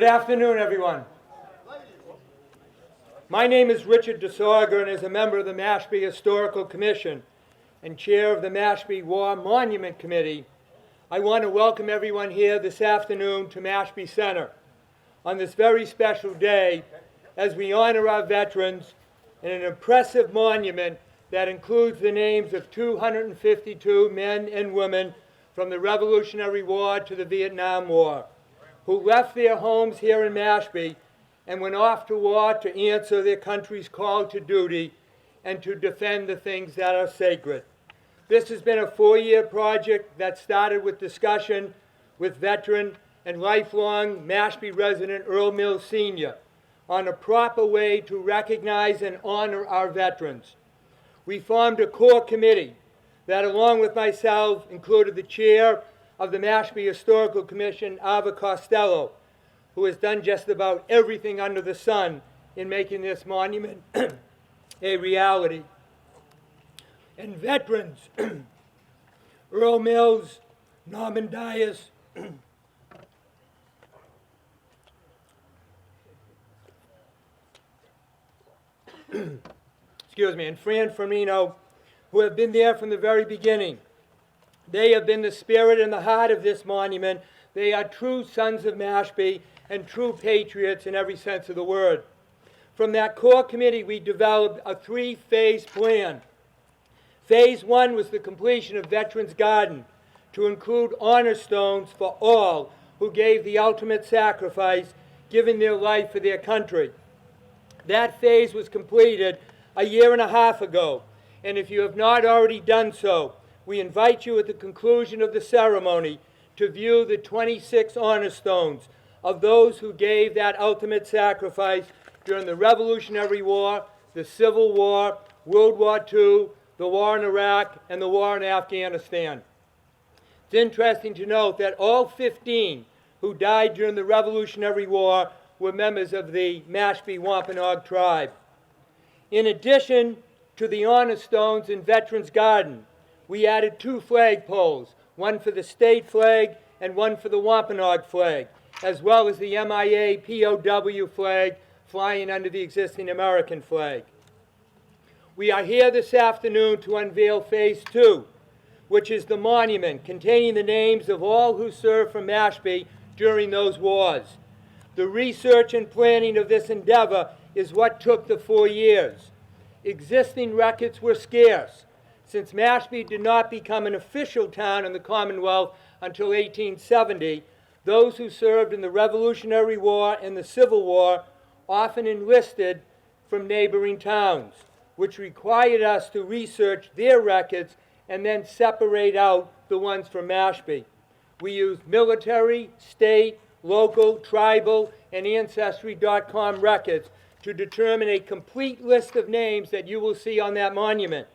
Good afternoon, everyone. My name is Richard DeSorger, and as a member of the Mashpee Historical Commission and chair of the Mashpee War Monument Committee, I want to welcome everyone here this afternoon to Mashpee Center on this very special day as we honor our veterans in an impressive monument that includes the names of 252 men and women from the Revolutionary War to the Vietnam War, who left their homes here in Mashpee and went off to war to answer their country's call to duty and to defend the things that are sacred. This has been a 4-year project that started with discussion with veteran and lifelong Mashpee resident Earl Mills Sr. on a proper way to recognize and honor our veterans. We formed a core committee that, along with myself, included the chair of the Mashpee Historical Commission, Ava Costello, who has done just about everything under the sun in making this monument a reality. And veterans, Earl Mills, Norman Dias, excuse me, and Fran Firmino, who have been there from the very beginning. They have been the spirit and the heart of this monument. They are true sons of Mashpee and true patriots in every sense of the word. From that core committee, we developed a 3-phase plan. Phase 1 was the completion of Veterans Garden to include honor stones for all who gave the ultimate sacrifice, giving their life for their country. That phase was completed a year and a half ago, and if you have not already done so, we invite you at the conclusion of the ceremony to view the 26 honor stones of those who gave that ultimate sacrifice during the Revolutionary War, the Civil War, World War II, the war in Iraq, and the war in Afghanistan. It's interesting to note that all 15 who died during the Revolutionary War were members of the Mashpee Wampanoag tribe. In addition to the honor stones in Veterans Garden, we added 2 flagpoles, one for the state flag and one for the Wampanoag flag, as well as the MIA POW flag flying under the existing American flag. We are here this afternoon to unveil Phase 2, which is the monument containing the names of all who served for Mashpee during those wars. The research and planning of this endeavor is what took the 4 years. Existing records were scarce, since Mashpee did not become an official town in the Commonwealth until 1870. Those who served in the Revolutionary War and the Civil War often enlisted from neighboring towns, which required us to research their records and then separate out the ones from Mashpee. We used military, state, local, tribal, and Ancestry.com records to determine a complete list of names that you will see on that monument.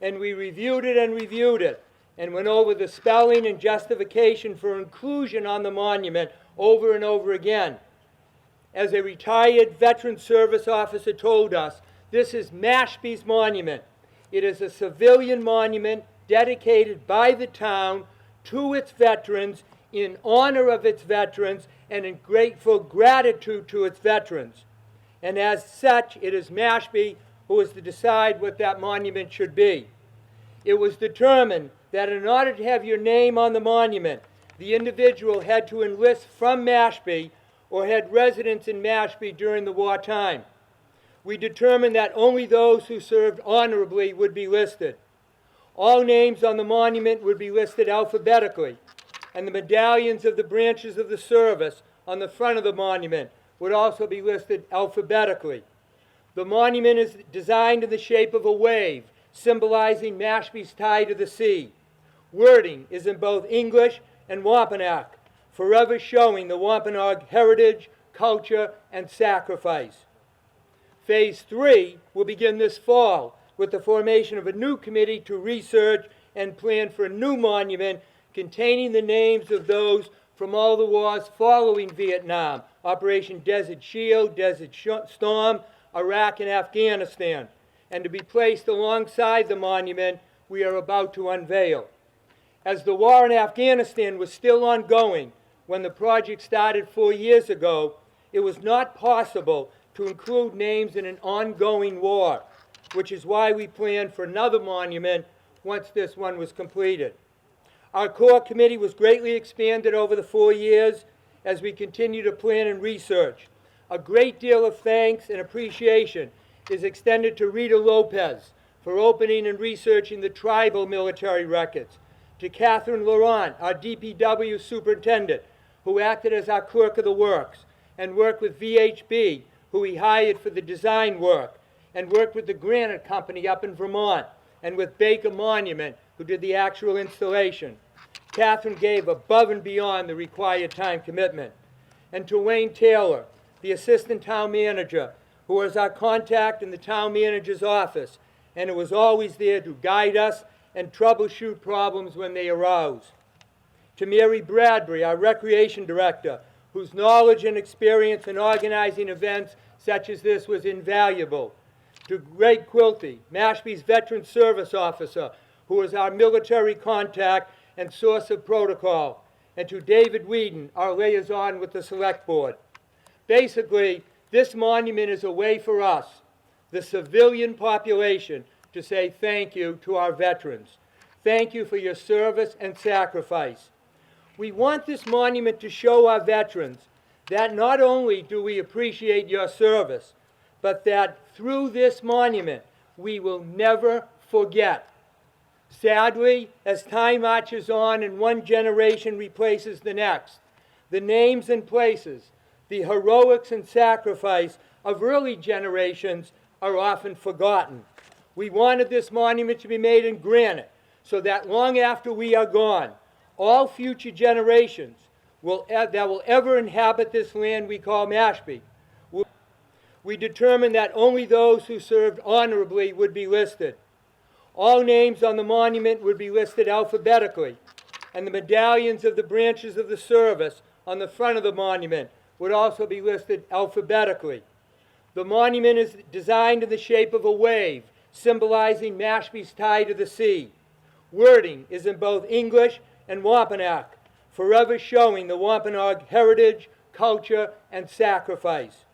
And we reviewed it and went over the spelling and justification for inclusion on the monument over and over again. As a retired veteran service officer told us, this is Mashpee's monument. It is a civilian monument dedicated by the town to its veterans, in honor of its veterans, and in grateful gratitude to its veterans. And as such, it is Mashpee who is to decide what that monument should be. It was determined that in order to have your name on the monument, the individual had to enlist from Mashpee or had residence in Mashpee during the wartime. We determined that only those who served honorably would be listed. All names on the monument would be listed alphabetically, and the medallions of the branches of the service on the front of the monument would also be listed alphabetically. The monument is designed in the shape of a wave, symbolizing Mashpee's tie to the sea. Wording is in both English and Wampanoag, forever showing the Wampanoag heritage, culture, and sacrifice. Phase 3 will begin this fall with the formation of a new committee to research and plan for a new monument containing the names of those from all the wars following Vietnam, Operation Desert Shield, Desert Storm, Iraq, and Afghanistan, and to be placed alongside the monument we are about to unveil. As the war in Afghanistan was still ongoing when the project started 4 years ago, it was not possible to include names in an ongoing war, which is why we planned for another monument once this one was completed. Our core committee was greatly expanded over the 4 years as we continue to plan and research. A great deal of thanks and appreciation is extended to Rita Lopez for opening and researching the tribal military records, to Catherine Laurent, our DPW superintendent, who acted as our clerk of the works, and worked with VHB, who we hired for the design work, and worked with the Granite Company up in Vermont, and with Baker Monument, who did the actual installation. Catherine gave above and beyond the required time commitment. And to Wayne Taylor, the assistant town manager, who was our contact in the town manager's office, and who was always there to guide us and troubleshoot problems when they arose. To Mary Bradbury, our recreation director, whose knowledge and experience in organizing events such as this was invaluable. To Greg Quilty, Mashpee's veteran service officer, who was our military contact and source of protocol. And to David Whedon, our liaison with the select board. Basically, this monument is a way for us, the civilian population, to say thank you to our veterans. Thank you for your service and sacrifice. We want this monument to show our veterans that not only do we appreciate your service, but that through this monument we will never forget. Sadly, as time marches on and one generation replaces the next, the names and places, the heroics and sacrifice of early generations are often forgotten. We wanted this monument to be made in granite so that long after we are gone, all future generations that will ever inhabit this land we call Mashpee, we determined that only those who served honorably would be listed. All names on the monument would be listed alphabetically, and the medallions of the branches of the service on the front of the monument would also be listed alphabetically. The monument is designed in the shape of a wave, symbolizing Mashpee's tie to the sea. Wording is in both English and Wampanoag, forever showing the Wampanoag heritage, culture, and sacrifice.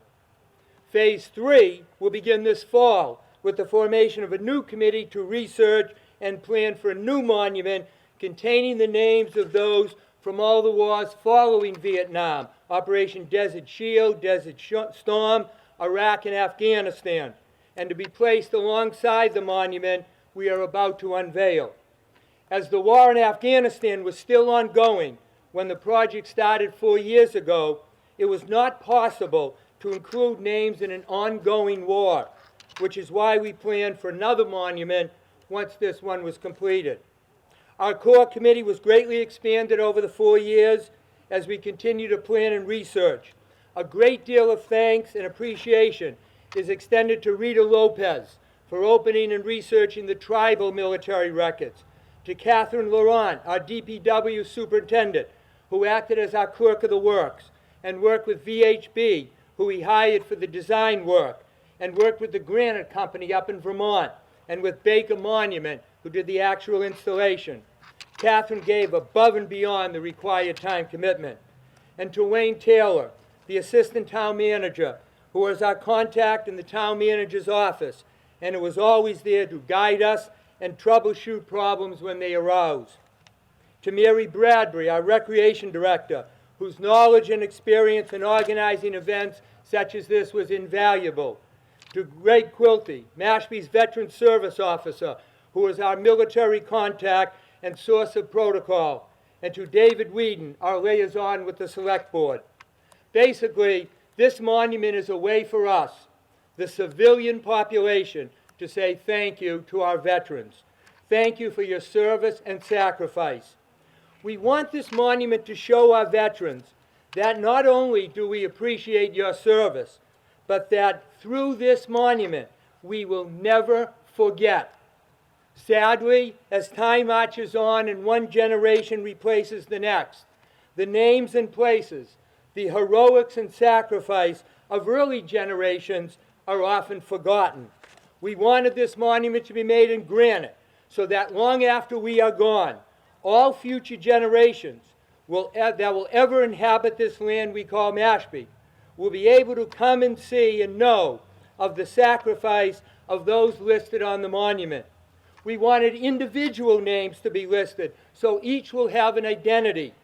Phase 3 will begin this fall with the formation of a new committee to research and plan for a new monument containing the names of those from all the wars following Vietnam, Operation Desert Shield, Desert Storm, Iraq, and Afghanistan, and to be placed alongside the monument we are about to unveil. As the war in Afghanistan was still ongoing when the project started 4 years ago, it was not possible to include names in an ongoing war, which is why we planned for another monument once this one was completed. Our core committee was greatly expanded over the 4 years as we continue to plan and research. A great deal of thanks and appreciation is extended to Rita Lopez for opening and researching the tribal military records, to Catherine Laurent, our DPW superintendent, who acted as our clerk of the works, and worked with VHB, who we hired for the design work, and worked with the Granite Company up in Vermont, and with Baker Monument, who did the actual installation. Catherine gave above and beyond the required time commitment. And to Wayne Taylor, the assistant town manager, who was our contact in the town manager's office, and who was always there to guide us and troubleshoot problems when they arose. To Mary Bradbury, our recreation director, whose knowledge and experience in organizing events such as this was invaluable. To Greg Quilty, Mashpee's veteran service officer, who was our military contact and source of protocol. And to David Whedon, our liaison with the select board. Basically, this monument is a way for us, the civilian population, to say thank you to our veterans. Thank you for your service and sacrifice. We want this monument to show our veterans that not only do we appreciate your service, but that through this monument we will never forget. Sadly, as time marches on and one generation replaces the next, the names and places, the heroics and sacrifice of early generations are often forgotten. We wanted this monument to be made in granite so that long after we are gone, all future generations that will ever inhabit this land we call Mashpee will be able to come and see and know of the sacrifice of those listed on the monument. We wanted individual names to be listed, so each will have an identity.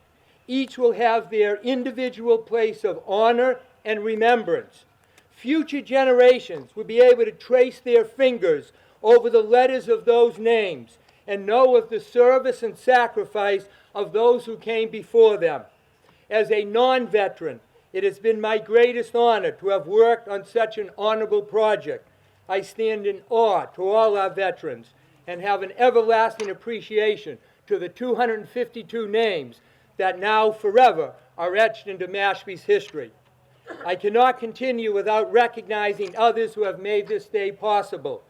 Each will have their individual place of honor and remembrance. Future generations will be able to trace their fingers over the letters of those names and know of the service and sacrifice of those who came before them. As a non-veteran, it has been my greatest honor to have worked on such an honorable project. I stand in awe to all our veterans and have an everlasting appreciation to the 252 names that now forever are etched into Mashpee's history. I cannot continue without recognizing others who have made this day possible.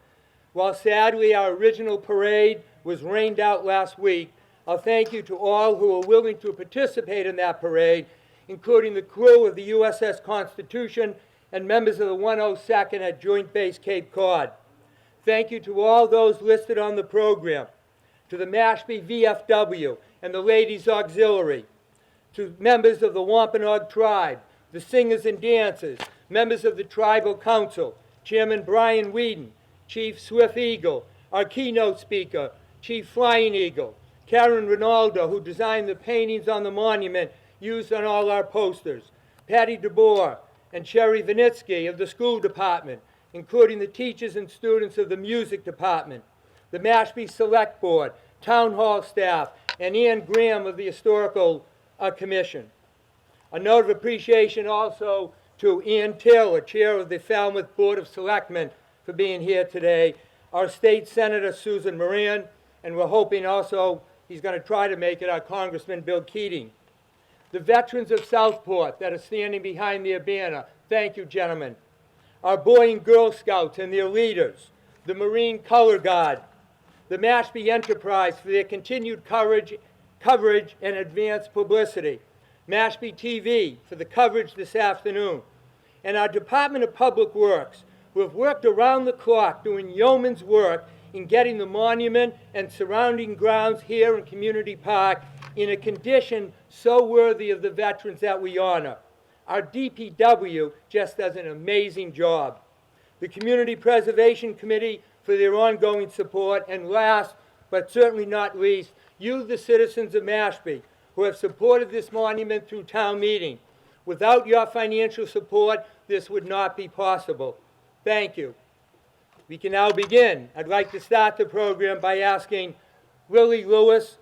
While sadly our original parade was rained out last week, I'll thank you to all who were willing to participate in that parade, including the crew of the USS Constitution and members of the 102nd at Joint Base Cape Cod. Thank you to all those listed on the program, to the Mashpee VFW and the Ladies Auxiliary, to members of the Wampanoag Tribe, the singers and dancers, members of the Tribal Council, Chairman Brian Whedon, Chief Swift Eagle, our keynote speaker, Chief Flying Eagle, Karen Rinaldo, who designed the paintings on the monument used on all our posters, Patty DeBoer, and Sherry Vinitsky of the school department, including the teachers and students of the music department, the Mashpee Select Board, Town Hall staff, and Ann Graham of the Historical Commission. A note of appreciation also to Ian Taylor, Chair of the Falmouth Board of Selectmen, for being here today, our State Senator Susan Moran, and we're hoping also he's going to try to make it our Congressman Bill Keating. The veterans of Southport that are standing behind their banner, thank you, gentlemen. Our Boy and Girl Scouts and their leaders, the Marine Color Guard, the Mashpee Enterprise for their continued coverage and advanced publicity, Mashpee TV for the coverage this afternoon, and our Department of Public Works, who have worked around the clock doing yeoman's work in getting the monument and surrounding grounds here in Community Park in a condition so worthy of the veterans that we honor. Our DPW just does an amazing job. The Community Preservation Committee for their ongoing support, and last but certainly not least, you, the citizens of Mashpee, who have supported this monument through town meeting. Without your financial support, this would not be possible. Thank you. We can now begin. I'd like to start the program by asking Willie Lewis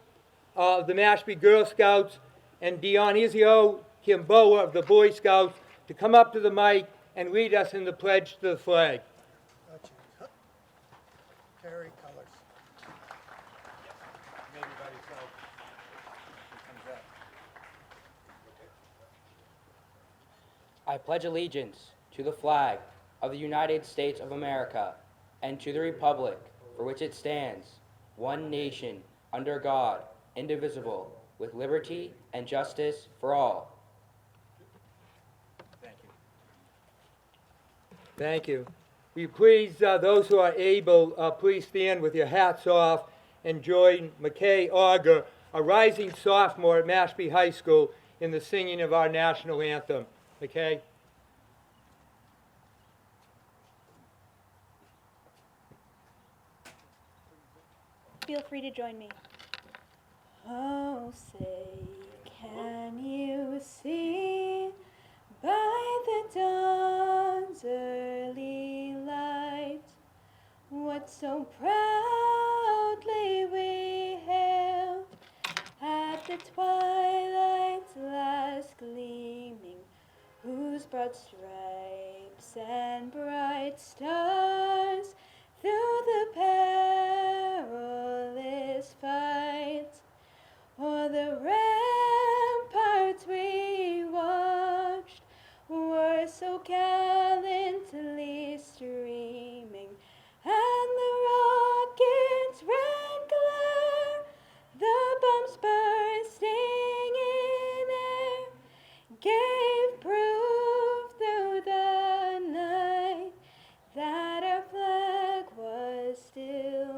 of the Mashpee Girl Scouts and Dionisio Kimboa of the Boy Scouts to come up to the mic and lead us in the pledge to the flag. Carry colors. I pledge allegiance to the flag of the United States of America and to the republic for which it stands, one nation, under God, indivisible, with liberty and justice for all. Thank you. Thank you. Will you please, those who are able, please stand with your hats off and join McKay Auger, a rising sophomore at Mashpee High School, in the singing of our national anthem. McKay? Feel free to join me. Oh, say, can you see by the dawn's early light what so proudly we hailed at the twilight's last gleaming, whose broad stripes and bright stars through the perilous fight o'er the ramparts we watched were so gallantly streaming, and the rocket's red glare, the bombs bursting in air, gave proof through the night that our flag was still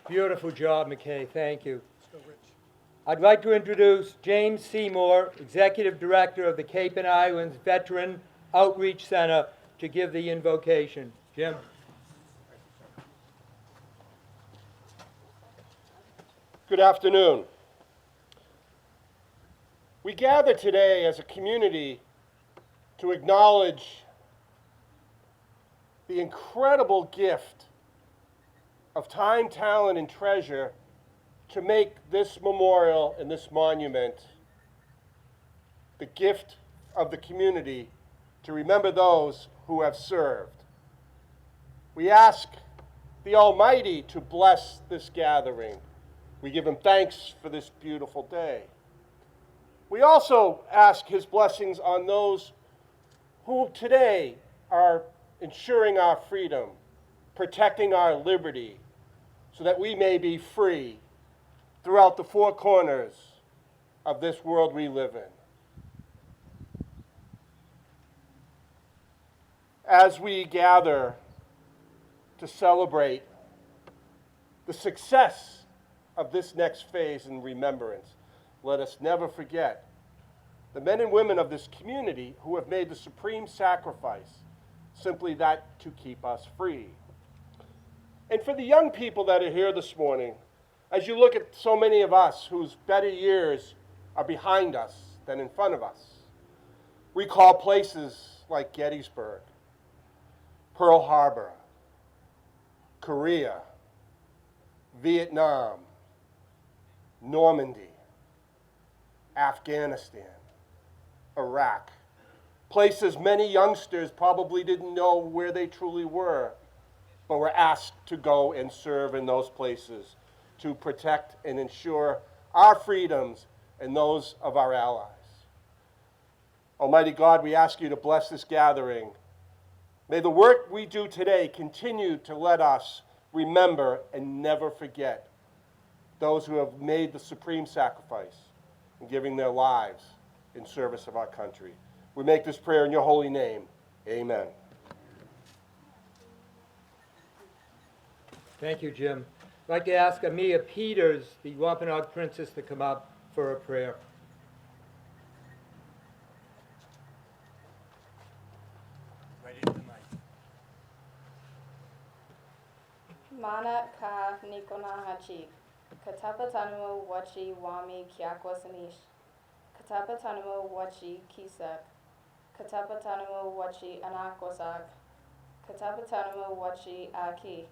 Beautiful job, McKay. Thank you. I'd like to introduce James Seymour, Executive Director of the Cape and Islands Veteran Outreach Center, to give the invocation. Jim? Good afternoon. We gather today as a community to acknowledge the incredible gift of time, talent, and treasure to make this memorial and this monument the gift of the community to remember those who have served. We ask the Almighty to bless this gathering. We give him thanks for this beautiful day. We also ask his blessings on those who today are ensuring our freedom, protecting our liberty, so that we may be free throughout the four corners of this world we live in. As we gather to celebrate the success of this next phase in remembrance, let us never forget the men and women of this community who have made the supreme sacrifice, simply that to keep us free. And for the young people that are here this morning, as you look at so many of us whose better years are behind us than in front of us, recall places like Gettysburg, Pearl Harbor, Korea, Vietnam, Normandy, Afghanistan, Iraq, places many youngsters probably didn't know where they truly were, but were asked to go and serve in those places to protect and ensure our freedoms and those of our allies. Almighty God, we ask you to bless this gathering. May the work we do today continue to let us remember and never forget those who have made the supreme sacrifice in giving their lives in service of our country. We make this prayer in your holy name. Amen. Thank you, Jim. I'd like to ask Amia Peters, the Wampanoag Princess, to come up for a prayer. Right into the mic. Mana ka nikona hachi. Katapatanumo wachi wami kiakwasanish. Katapatanumo wachi kisak. Katapatanumo wachi anakwasak. Katapatanumo wachi aki.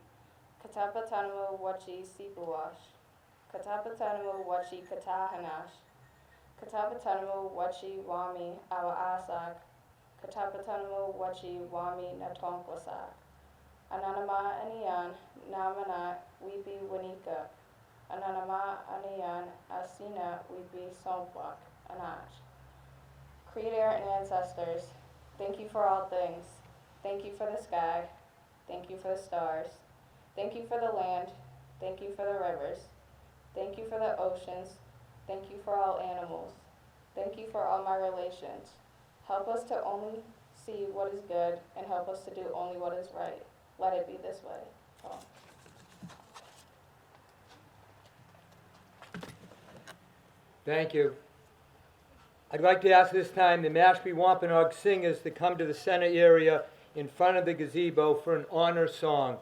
Katapatanumo wachi sipuwash. Katapatanumo wachi katahanash. Katapatanumo wachi wami awa asak. Katapatanumo wachi wami natonklasak. Ananama aniyan namana wipi wanika. Ananama aniyan asina wipi somplak anach. Creator and ancestors, thank you for all things. Thank you for the sky. Thank you for the stars. Thank you for the land. Thank you for the rivers. Thank you for the oceans. Thank you for all animals. Thank you for all my relations. Help us to only see what is good and help us to do only what is right. Let it be this way. Oh. Thank you. I'd like to ask this time the Mashpee Wampanoag singers to come to the center area in front of the gazebo for an honor song.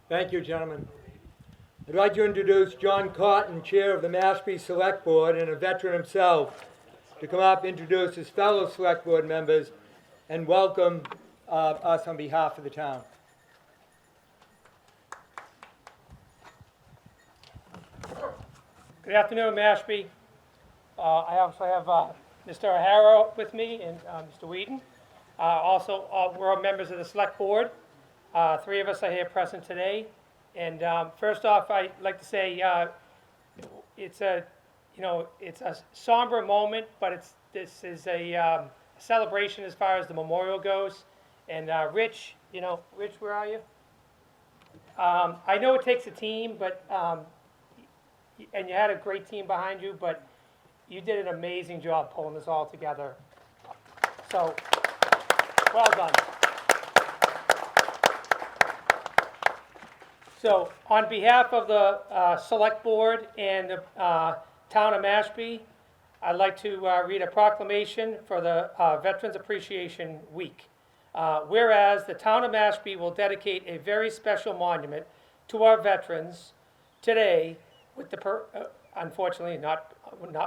Thank you, gentlemen. I'd like to introduce John Cotton, Chair of the Mashpee Select Board and a veteran himself, to come up, introduce his fellow Select Board members, and welcome us on behalf of the town. Good afternoon, Mashpee. I also have Mr. O'Hara with me and Mr. Whedon. We're all members of the Select Board. Three of us are here present today. And first off, I'd like to say it's a somber moment, but this is a celebration as far as the memorial goes. And Rich, Rich, where are you? I know it takes a team, but and you had a great team behind you, but you did an amazing job pulling this all together. So, well done. So, on behalf of the Select Board and the Town of Mashpee, I'd like to read a proclamation for the Veterans Appreciation Week. Whereas the Town of Mashpee will dedicate a very special monument to our veterans today with the, unfortunately not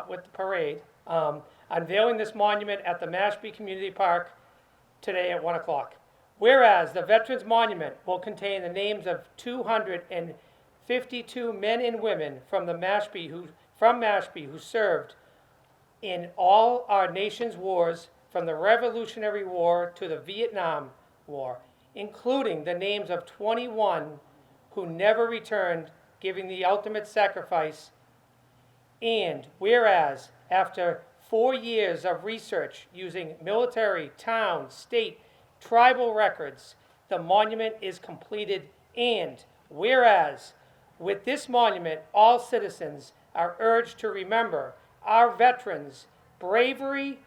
with the parade, unveiling this monument at the Mashpee Community Park today at 1 o'clock. Whereas the Veterans Monument will contain the names of 252 men and women from Mashpee who served in all our nation's wars, from the Revolutionary War to the Vietnam War, including the names of 21 who never returned, giving the ultimate sacrifice. And whereas after 4 years of research using military, town, state, tribal records, the monument is completed. And whereas with this monument, all citizens are urged to remember our veterans' bravery,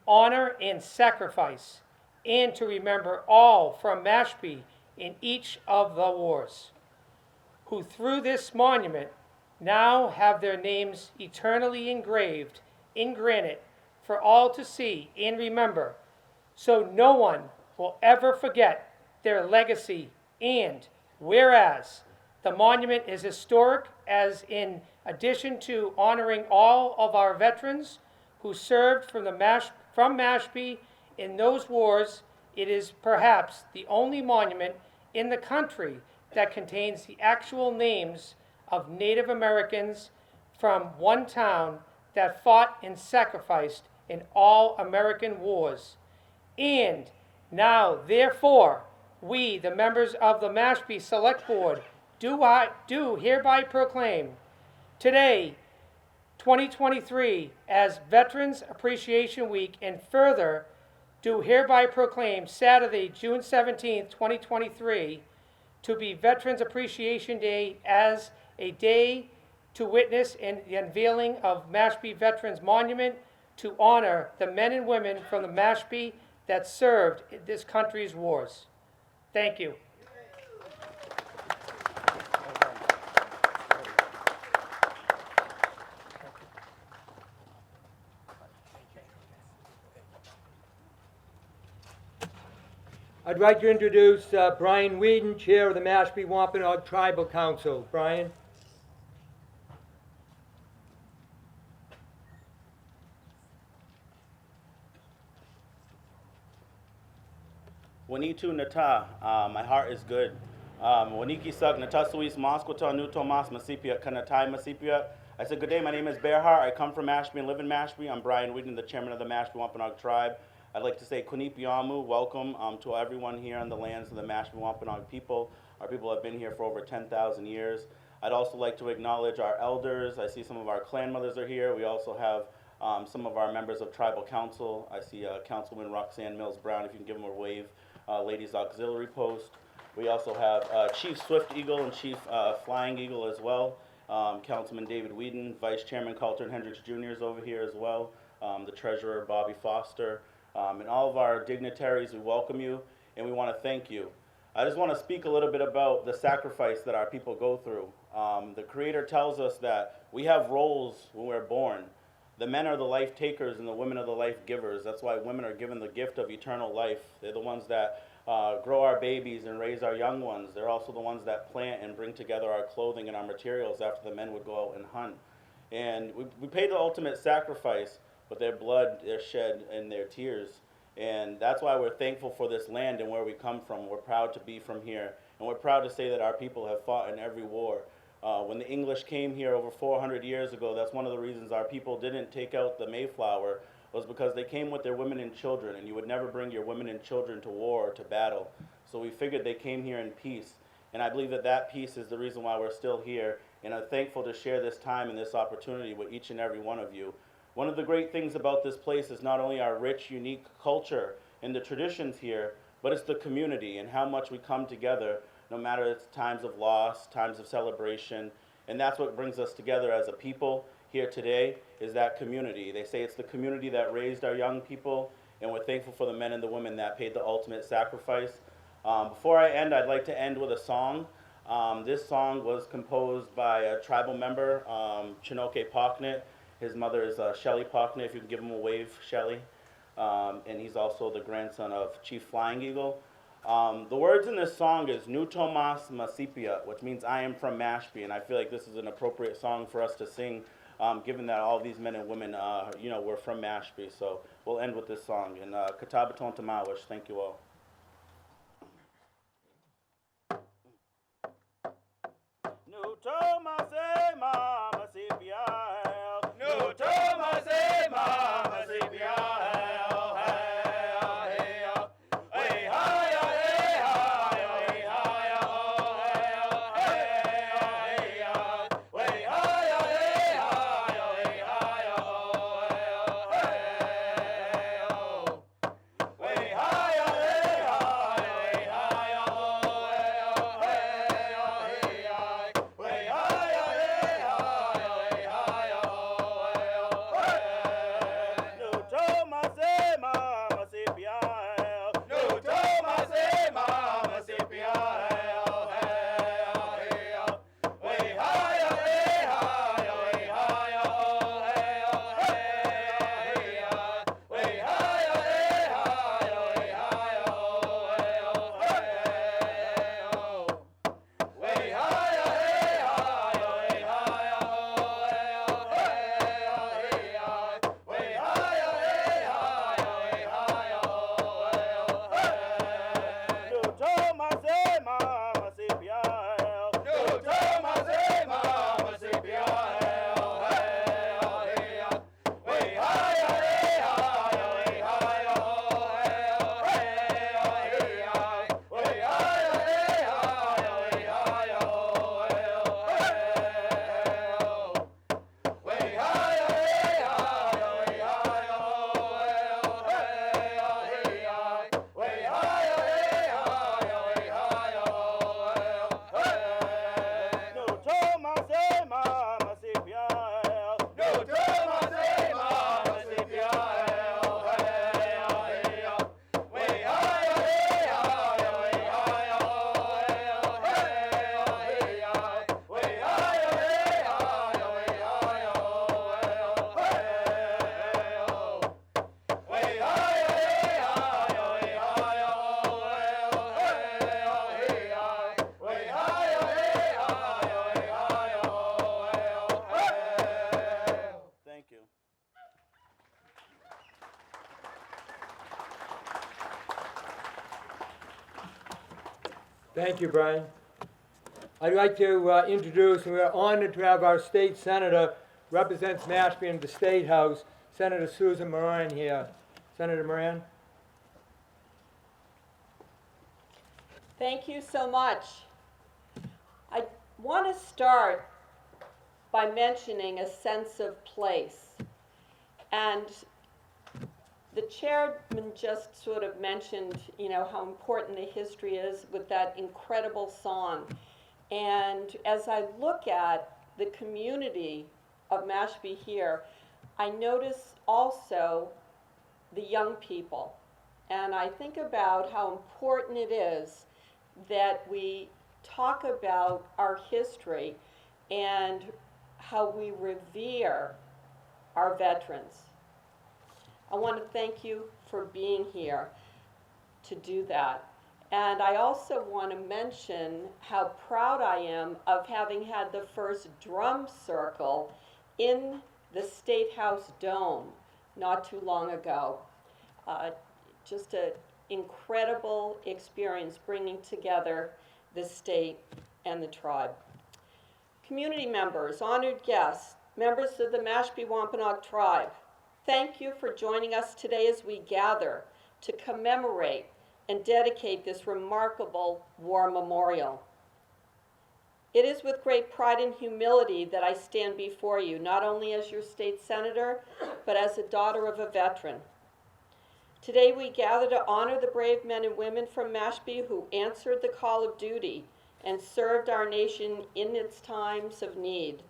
honor, and sacrifice, and to remember all from Mashpee in each of the wars, who through this monument now have their names eternally engraved in granite for all to see and remember, so no one will ever forget their legacy. And whereas the monument is historic, as in addition to honoring all of our veterans who served from Mashpee in those wars, it is perhaps the only monument in the country that contains the actual names of Native Americans from one town that fought and sacrificed in all American wars. And now, therefore, we, the members of the Mashpee Select Board, do hereby proclaim today, 2023, as Veterans Appreciation Week, and further do hereby proclaim Saturday, June 17th, 2023, to be Veterans Appreciation Day, as a day to witness in the unveiling of Mashpee Veterans Monument to honor the men and women from the Mashpee that served in this country's wars. Thank you. I'd like to introduce Brian Whedon, Chair of the Mashpee Wampanoag Tribal Council. Brian? Wanitu Nata, my heart is good. Waniki Sug Nata Suis Masquata Nuto Mas Masipia Kanatai Masipia. I said, good day, my name is Bearhart. I come from Mashpee and live in Mashpee. I'm Brian Whedon, the chairman of the Mashpee Wampanoag Tribe. I'd like to say Kunipiamu, welcome to everyone here on the lands of the Mashpee Wampanoag people. Our people have been here for over 10,000 years. I'd also like to acknowledge our elders. I see some of our clan mothers are here. We also have some of our members of tribal council. I see Councilwoman Roxanne Mills Brown, if you can give them a wave, Ladies Auxiliary Post. We also have Chief Swift Eagle and Chief Flying Eagle as well. Councilman David Whedon, Vice Chairman Carlton Hendricks Jr. is over here as well. The Treasurer Bobby Foster. And all of our dignitaries, we welcome you and we want to thank you. I just want to speak a little bit about the sacrifice that our people go through. The Creator tells us that we have roles when we're born. The men are the life takers and the women are the life givers. That's why women are given the gift of eternal life. They're the ones that grow our babies and raise our young ones. They're also the ones that plant and bring together our clothing and our materials after the men would go out and hunt. And we pay the ultimate sacrifice with their blood, their shed, and their tears. And that's why we're thankful for this land and where we come from. We're proud to be from here. And we're proud to say that our people have fought in every war. When the English came here over 400 years ago, that's one of the reasons our people didn't take out the Mayflower, was because they came with their women and children, and you would never bring your women and children to war or to battle. So we figured they came here in peace. And I believe that that peace is the reason why we're still here, and I'm thankful to share this time and this opportunity with each and every one of you. One of the great things about this place is not only our rich, unique culture and the traditions here, but it's the community and how much we come together, no matter it's times of loss, times of celebration. And that's what brings us together as a people here today, is that community. They say it's the community that raised our young people, and we're thankful for the men and the women that paid the ultimate sacrifice. Before I end, I'd like to end with a song. This song was composed by a tribal member, Chinoke Pocknet. His mother is Shelly Pocknet, if you can give him a wave, Shelly. And he's also the grandson of Chief Flying Eagle. The words in this song is Nutomas Masipia, which means I am from Mashpee, and I feel like this is an appropriate song for us to sing, given that all these men and women, were from Mashpee. So we'll end with this song. And Katabaton Tamawish, thank you all. Nutomase mama sipia, Nutomase mama sipia. Thank you, Brian. I'd like to introduce, and we're honored to have our state senator, represents Mashpee in the State House, Senator Susan Moran here. Senator Moran. Thank you so much. I want to start by mentioning a sense of place. And the chairman just sort of mentioned, how important the history is with that incredible song. And as I look at the community of Mashpee here, I notice also the young people. And I think about how important it is that we talk about our history and how we revere our veterans. I want to thank you for being here to do that. And I also want to mention how proud I am of having had the first drum circle in the State House Dome not too long ago. Just an incredible experience bringing together the state and the tribe. Community members, honored guests, members of the Mashpee Wampanoag tribe, thank you for joining us today as we gather to commemorate and dedicate this remarkable war memorial. It is with great pride and humility that I stand before you, not only as your state senator, but as a daughter of a veteran. Today we gather to honor the brave men and women from Mashpee who answered the call of duty and served our nation in its times of need.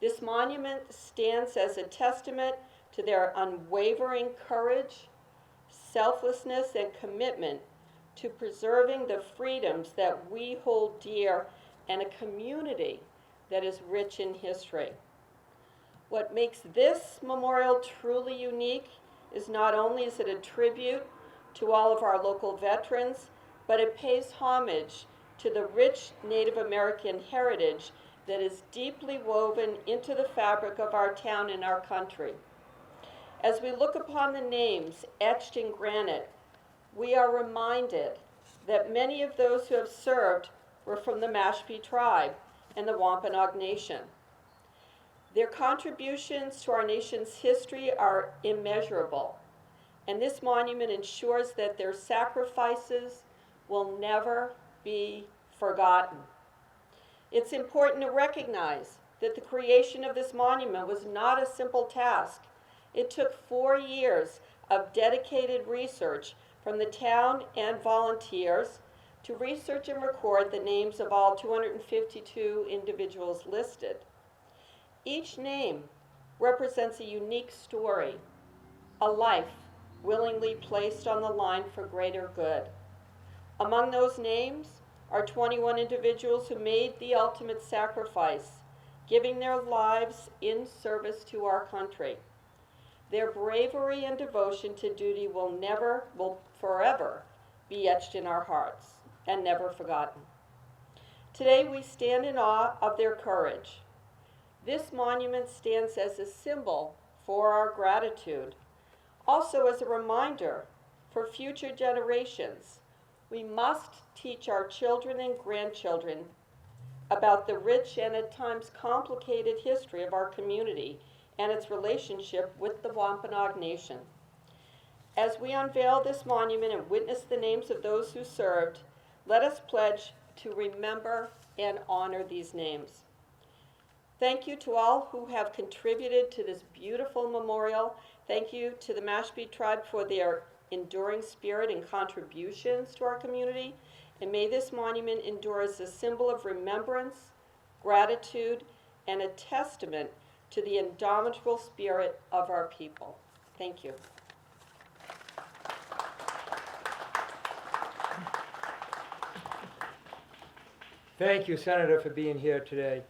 This monument stands as a testament to their unwavering courage, selflessness, and commitment to preserving the freedoms that we hold dear and a community that is rich in history. What makes this memorial truly unique is not only is it a tribute to all of our local veterans, but it pays homage to the rich Native American heritage that is deeply woven into the fabric of our town and our country. As we look upon the names etched in granite, we are reminded that many of those who have served were from the Mashpee tribe and the Wampanoag Nation. Their contributions to our nation's history are immeasurable, and this monument ensures that their sacrifices will never be forgotten. It's important to recognize that the creation of this monument was not a simple task. It took 4 years of dedicated research from the town and volunteers to research and record the names of all 252 individuals listed. Each name represents a unique story, a life willingly placed on the line for greater good. Among those names are 21 individuals who made the ultimate sacrifice, giving their lives in service to our country. Their bravery and devotion to duty will forever be etched in our hearts and never forgotten. Today we stand in awe of their courage. This monument stands as a symbol for our gratitude, also as a reminder for future generations. We must teach our children and grandchildren about the rich and at times complicated history of our community and its relationship with the Wampanoag Nation. As we unveil this monument and witness the names of those who served, let us pledge to remember and honor these names. Thank you to all who have contributed to this beautiful memorial. Thank you to the Mashpee tribe for their enduring spirit and contributions to our community. And may this monument endure as a symbol of remembrance, gratitude, and a testament to the indomitable spirit of our people. Thank you. Thank you, Senator, for being here today.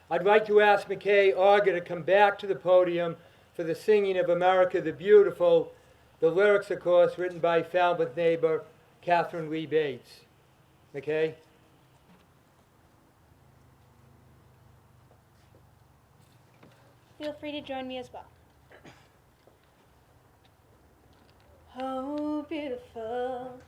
I'd like to ask McKay Auger to come back to the podium for the singing of America the Beautiful, the lyrics, of course, written by Falmouth neighbor Catherine Lee Bates. McKay? Feel free to join me as well. Oh, beautiful,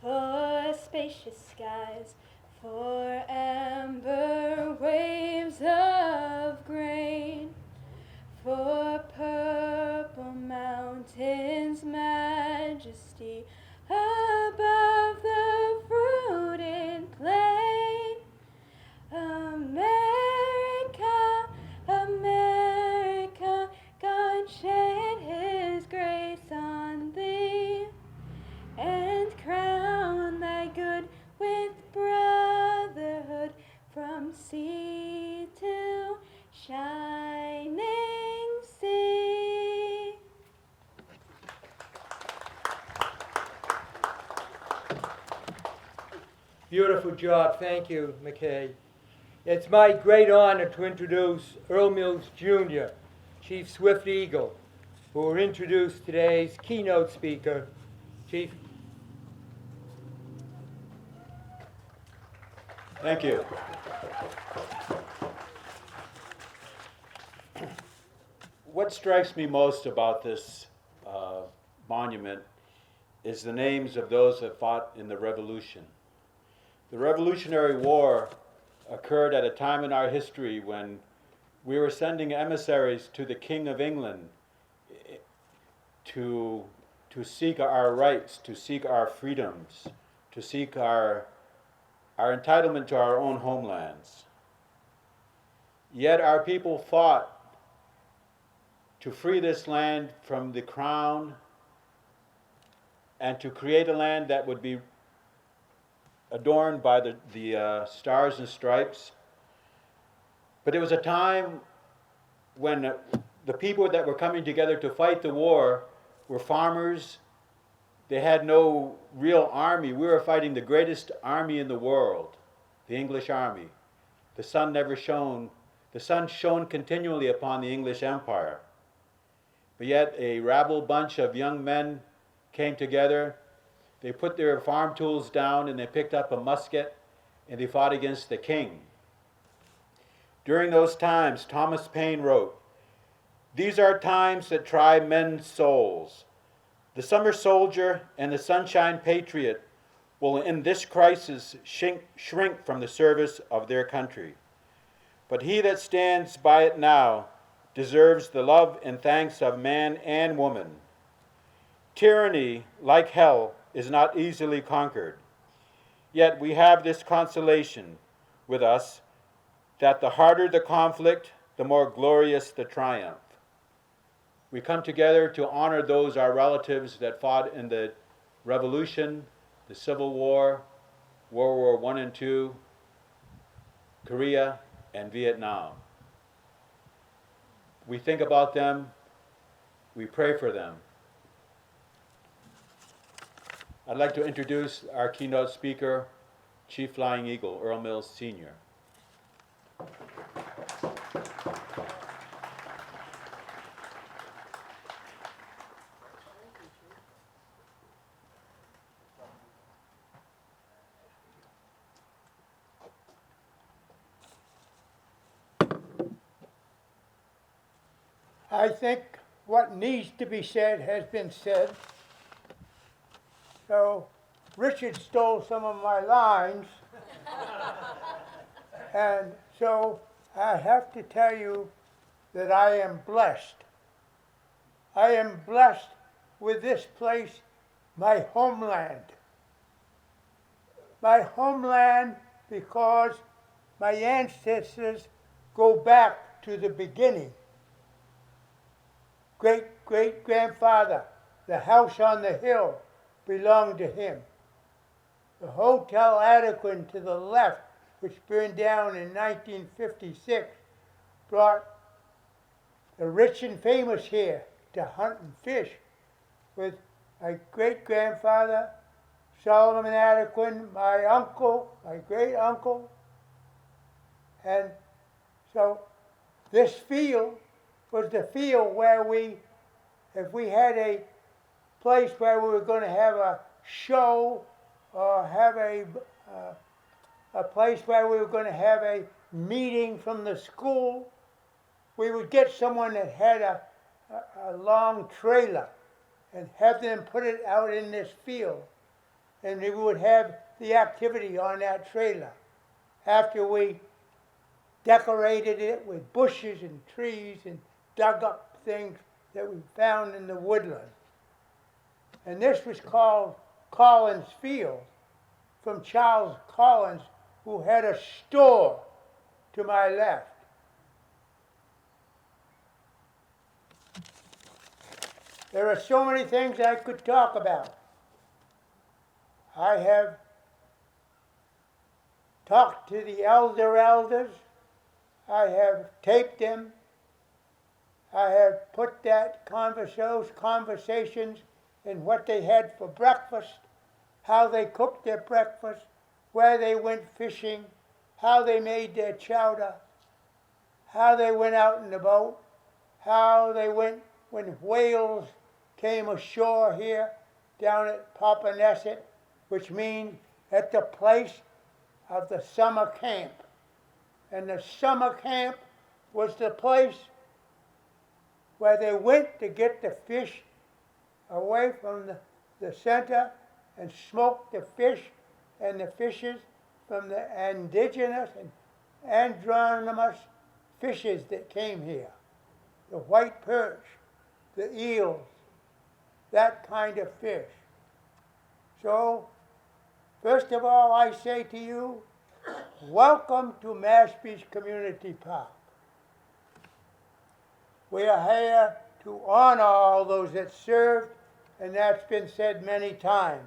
for spacious skies, for amber waves of grain, for purple mountains' majesty above the fruited plain. America, America, God shed his grace on thee, and crown thy good with brotherhood from sea to shining sea. Beautiful job. Thank you, McKay. It's my great honor to introduce Earl Mills Jr., Chief Swift Eagle, who will introduce today's keynote speaker. Chief. Thank you. What strikes me most about this monument is the names of those that fought in the Revolution. The Revolutionary War occurred at a time in our history when we were sending emissaries to the King of England to seek our rights, to seek our freedoms, to seek our entitlement to our own homelands. Yet our people fought to free this land from the crown and to create a land that would be adorned by the stars and stripes. But it was a time when the people that were coming together to fight the war were farmers. They had no real army. We were fighting the greatest army in the world, the English army. The sun never shone. The sun shone continually upon the English Empire. But yet a rabble bunch of young men came together. They put their farm tools down and they picked up a musket and they fought against the king. During those times, Thomas Paine wrote, "These are times that try men's souls. The summer soldier and the sunshine patriot will in this crisis shrink from the service of their country. But he that stands by it now deserves the love and thanks of man and woman. Tyranny, like hell, is not easily conquered. Yet we have this consolation with us, that the harder the conflict, the more glorious the triumph." We come together to honor those, our relatives, that fought in the Revolution, the Civil War, World War I and II, Korea, and Vietnam. We think about them, we pray for them. I'd like to introduce our keynote speaker, Chief Flying Eagle, Earl Mills Sr. I think what needs to be said has been said. So Richard stole some of my lines. And so I have to tell you that I am blessed. I am blessed with this place, my homeland. My homeland because my ancestors go back to the beginning. Great-great-grandfather, the house on the hill belonged to him. The Hotel Adequan to the left, which burned down in 1956, brought the rich and famous here to hunt and fish with my great-grandfather, Solomon Adequan, my uncle, my great-uncle. And so this field was the field where if we had a place where we were going to have a show or have a place where we were going to have a meeting from the school, we would get someone that had a long trailer and have them put it out in this field. And we would have the activity on that trailer. After we decorated it with bushes and trees and dug up things that we found in the woodland. And this was called Collins Field, from Charles Collins, who had a store to my left. There are so many things I could talk about. I have talked to the elders. I have taped them. I have put those conversations in what they had for breakfast, how they cooked their breakfast, where they went fishing, how they made their chowder, how they went out in the boat, how they went when whales came ashore here down at Papanesset, which means at the place of the summer camp. And the summer camp was the place where they went to get the fish away from the center and smoke the fish and the fishes from the indigenous and androgynous fishes that came here. The white perch, the eels, that kind of fish. So, first of all, I say to you, welcome to Mashpee Community Park. We are here to honor all those that served, and that's been said many times,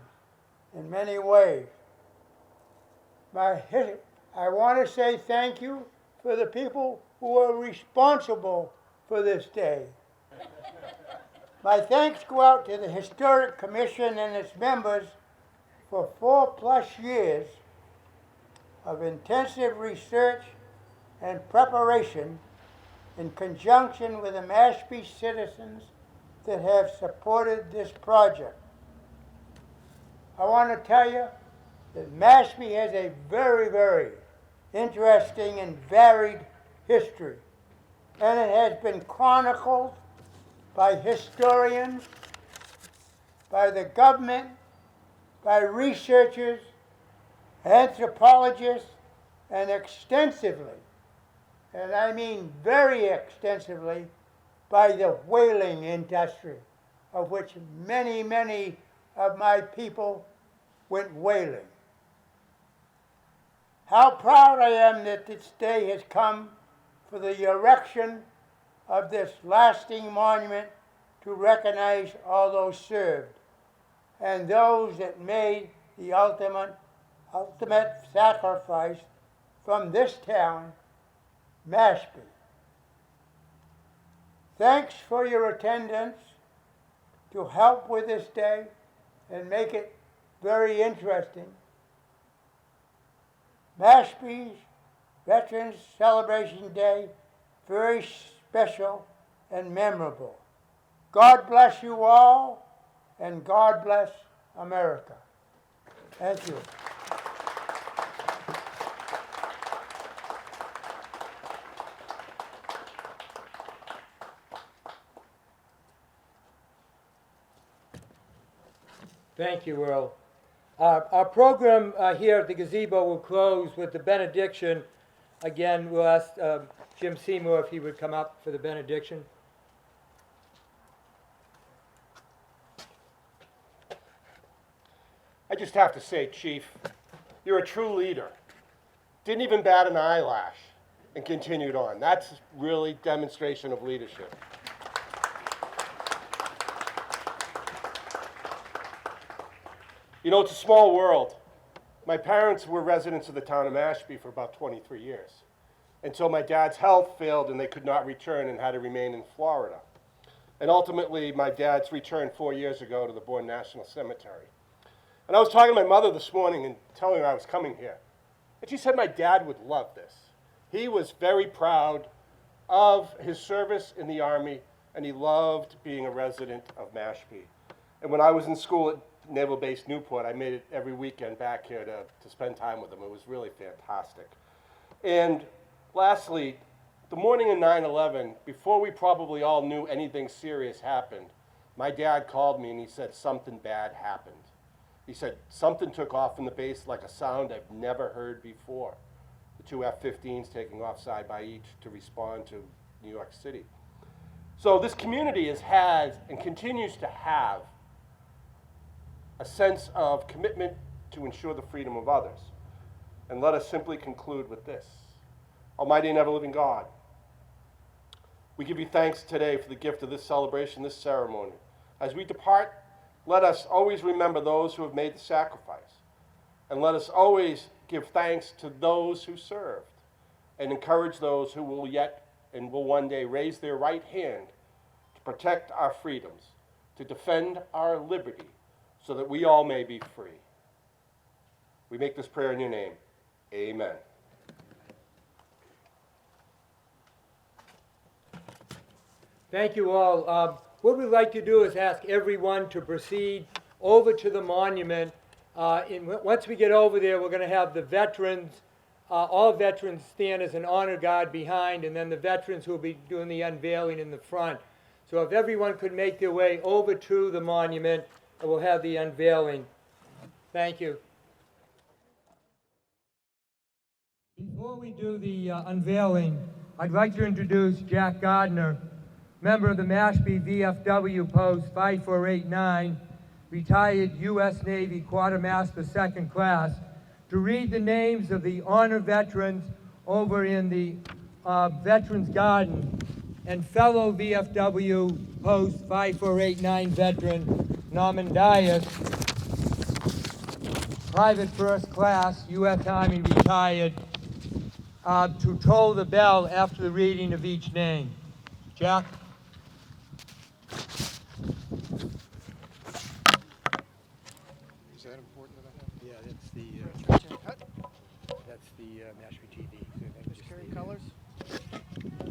in many ways. I want to say thank you for the people who are responsible for this day. My thanks go out to the Historic Commission and its members for 4+ years of intensive research and preparation in conjunction with the Mashpee citizens that have supported this project. I want to tell you that Mashpee has a very, very interesting and varied history, and it has been chronicled by historians, by the government, by researchers, anthropologists, and extensively, and I mean very extensively, by the whaling industry, of which many, many of my people went whaling. How proud I am that this day has come for the erection of this lasting monument to recognize all those served and those that made the ultimate sacrifice from this town, Mashpee. Thanks for your attendance to help with this day and make it very interesting. Mashpee's Veterans Celebration Day, very special and memorable. God bless you all, and God bless America. Thank you. Thank you, Earl. Our program here at the gazebo will close with the benediction. Again, we'll ask Jim Seymour if he would come up for the benediction. I just have to say, Chief, you're a true leader. Didn't even bat an eyelash and continued on. That's really demonstration of leadership. You know, it's a small world. My parents were residents of the town of Mashpee for about 23 years, until my dad's health failed and they could not return and had to remain in Florida. And ultimately, my dad's returned 4 years ago to the Bourne National Cemetery. And I was talking to my mother this morning and telling her I was coming here. And she said my dad would love this. He was very proud of his service in the Army, and he loved being a resident of Mashpee. And when I was in school at Naval Base Newport, I made it every weekend back here to spend time with him. It was really fantastic. And lastly, the morning of 9/11, before we probably all knew anything serious happened, my dad called me and he said something bad happened. He said something took off in the base like a sound I've never heard before. The two F-15s taking off side by each to respond to New York City. So this community has had and continues to have a sense of commitment to ensure the freedom of others. And let us simply conclude with this. Almighty and ever-living God, we give you thanks today for the gift of this celebration, this ceremony. As we depart, let us always remember those who have made the sacrifice. And let us always give thanks to those who served and encourage those who will yet and will one day raise their right hand to protect our freedoms, to defend our liberty, so that we all may be free. We make this prayer in your name. Amen. Thank you all. What we'd like to do is ask everyone to proceed over to the monument Once we get over there, we're going to have the veterans, all veterans stand as an honor guard behind, and then the veterans who will be doing the unveiling in the front. So if everyone could make their way over to the monument, we'll have the unveiling. Thank you. Before we do the unveiling, I'd like to introduce Jack Gardner, member of the Mashpee VFW Post 5489, retired U.S. Navy Quartermaster Second Class, to read the names of the honor veterans over in the Veterans Garden, and fellow VFW Post 5489 veteran Norman Dias, Private First Class, U.S. Army retired, to toll the bell after the reading of each name. Jack? Is that important that I have? Yeah, that's the Mashpee TV. So just carry colors. You're going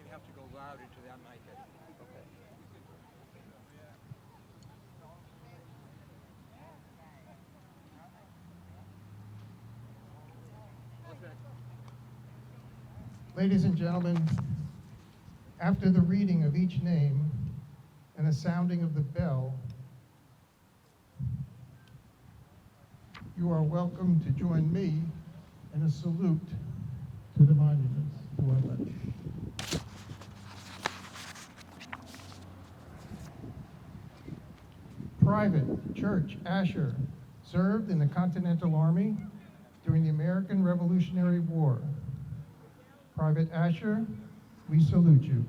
to have to go louder to that mic. Okay. Ladies and gentlemen, after the reading of each name and the sounding of the bell, you are welcome to join me in a salute to the monuments to our left. Private Church Asher served in the Continental Army during the American Revolutionary War. Private Asher, we salute you.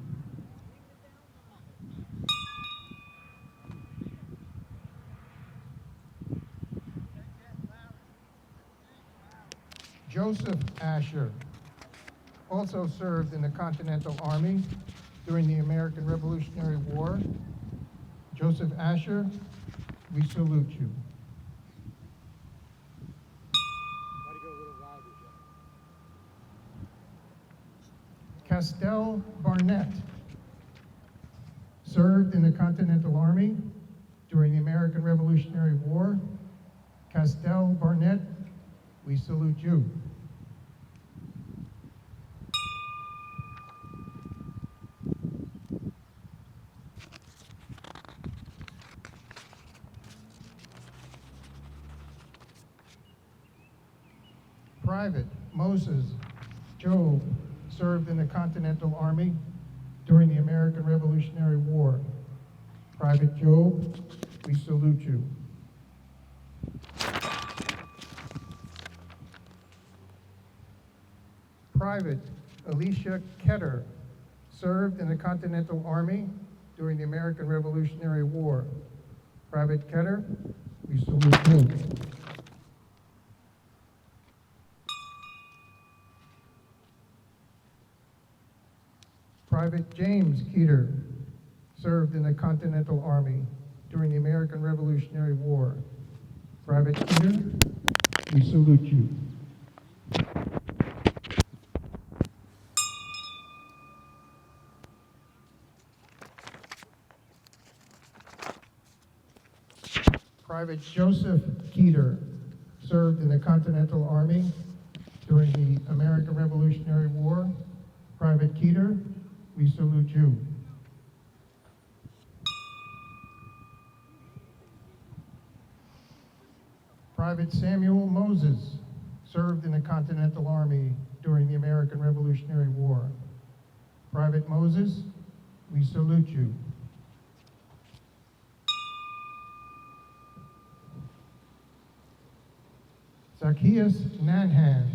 Joseph Asher also served in the Continental Army during the American Revolutionary War. Joseph Asher, we salute you. Castell Barnett served in the Continental Army during the American Revolutionary War. Castell Barnett, we salute you. Private Moses Job served in the Continental Army during the American Revolutionary War. Private Job, we salute you. Private Alicia Ketter served in the Continental Army during the American Revolutionary War. Private Ketter, we salute you. Private James Keeter served in the Continental Army during the American Revolutionary War. Private Keeter, we salute you. Private Joseph Keeter served in the Continental Army during the American Revolutionary War. Private Keeter, we salute you. Private Samuel Moses served in the Continental Army during the American Revolutionary War. Private Moses, we salute you. Zacchaeus Nanhan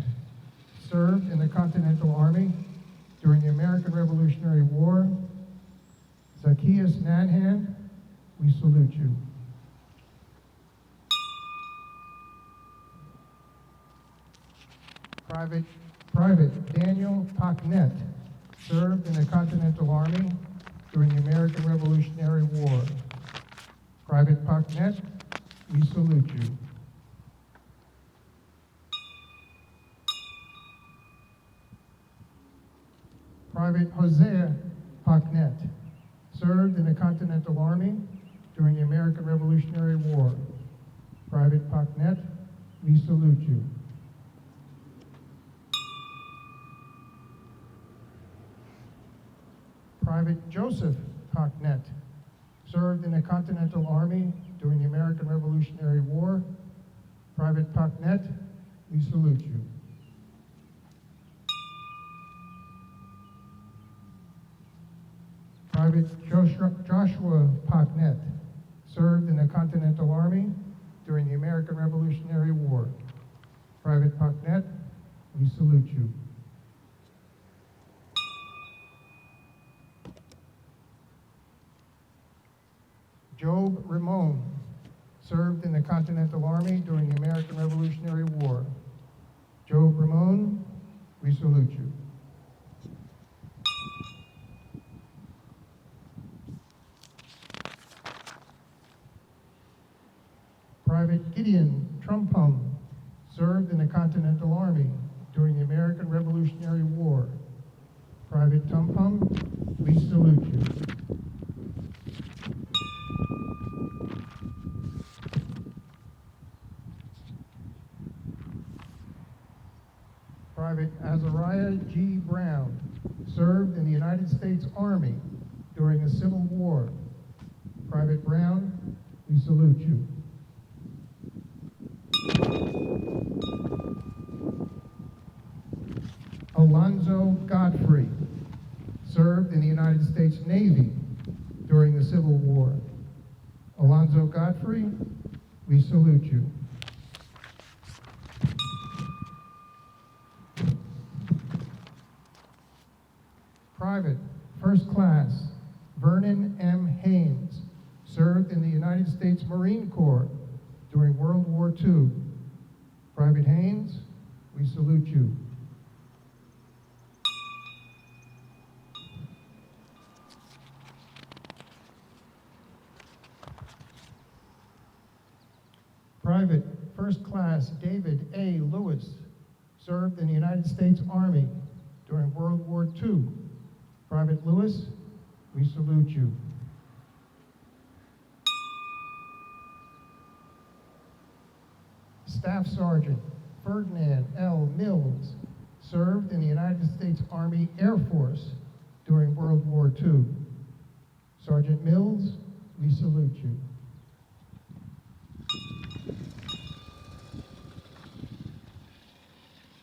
served in the Continental Army during the American Revolutionary War. Zacchaeus Nanhan, we salute you. Private Daniel Pocknett served in the Continental Army during the American Revolutionary War. Private Pocknett, we salute you. Private Hosea Paquette served in the Continental Army during the American Revolutionary War. Private Paquette, we salute you. Private Joseph Paquette served in the Continental Army during the American Revolutionary War. Private Paquette, we salute you. Private Joshua Paquette served in the Continental Army during the American Revolutionary War. Private Paquette, we salute you. Job Ramon served in the Continental Army during the American Revolutionary War. Job Ramon, we salute you. Private Gideon Trumpum served in the Continental Army during the American Revolutionary War. Private Trumpum, we salute you. Private Azariah G. Brown served in the United States Army during the Civil War. Private Brown, we salute you. Alonzo Godfrey served in the United States Navy during the Civil War. Alonzo Godfrey, we salute you. Private First Class Vernon M. Haynes served in the United States Marine Corps during World War II. Private Haynes, we salute you. Private First Class David A. Lewis served in the United States Army during World War II. Private Lewis, we salute you. Staff Sergeant Ferdinand L. Mills served in the United States Army Air Force during World War II. Sergeant Mills, we salute you.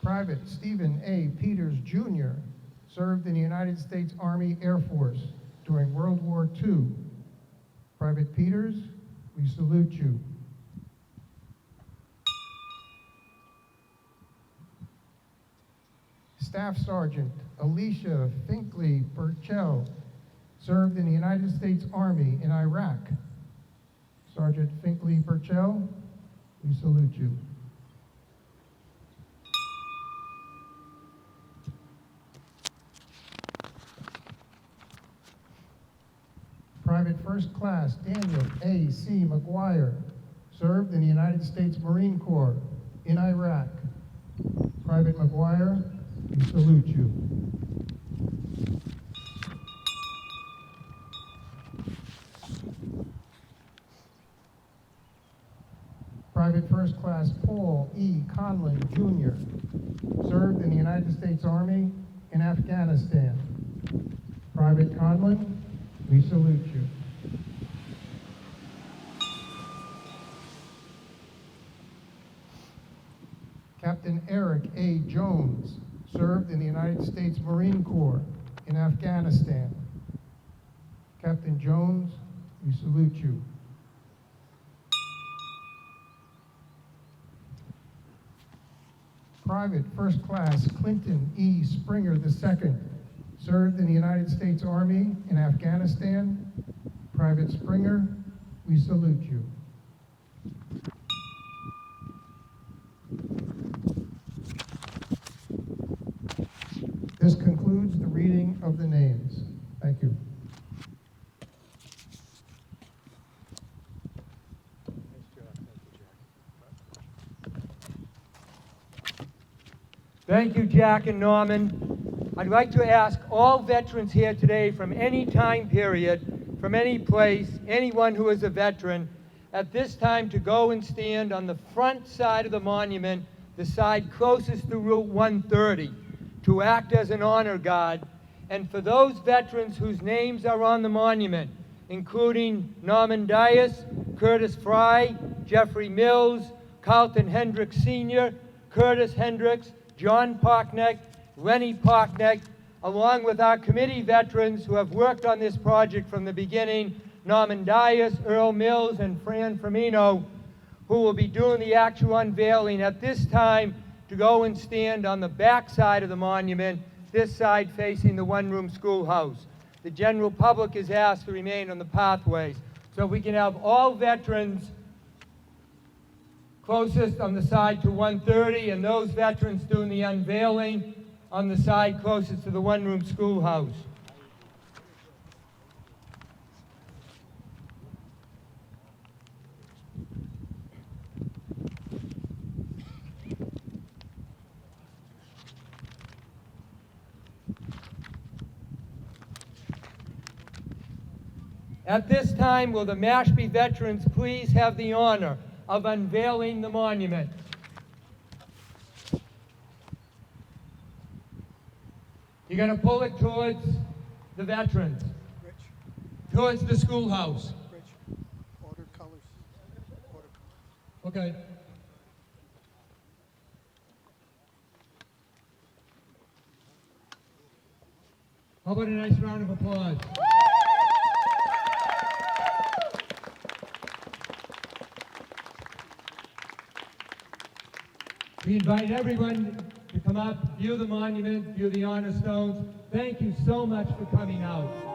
Private Stephen A. Peters, Jr. served in the United States Army Air Force during World War II. Private Peters, we salute you. Staff Sergeant Alicia Finkley Burchell served in the United States Army in Iraq. Sergeant Finkley Burchell, we salute you. Private First Class Daniel A. C. McGuire served in the United States Marine Corps in Iraq. Private McGuire, we salute you. Private First Class Paul E. Conlon, Jr. served in the United States Army in Afghanistan. Private Conlon, we salute you. Captain Eric A. Jones served in the United States Marine Corps in Afghanistan. Captain Jones, we salute you. Private First Class Clinton E. Springer II served in the United States Army in Afghanistan. Private Springer, we salute you. This concludes the reading of the names. Thank you. Thank you, Jack and Norman. I'd like to ask all veterans here today from any time period, from any place, anyone who is a veteran, at this time to go and stand on the front side of the monument, the side closest to Route 130, to act as an honor guard. And for those veterans whose names are on the monument, including Norman Dias, Curtis Fry, Jeffrey Mills, Carlton Hendricks Sr., Curtis Hendricks, John Pockneck, Lenny Pockneck, along with our committee veterans who have worked on this project from the beginning, Norman Dias, Earl Mills, and Fran Firmino, who will be doing the actual unveiling at this time to go and stand on the back side of the monument, this side facing the one-room schoolhouse. The general public is asked to remain on the pathways. So we can have all veterans closest on the side to 130 and those veterans doing the unveiling on the side closest to the one-room schoolhouse. At this time, will the Mashpee veterans please have the honor of unveiling the monument? You're going to pull it towards the veterans, towards the schoolhouse. Order colors. Order colors. Okay. How about a nice round of applause? We invite everyone to come up, view the monument, view the honor stones. Thank you so much for coming out.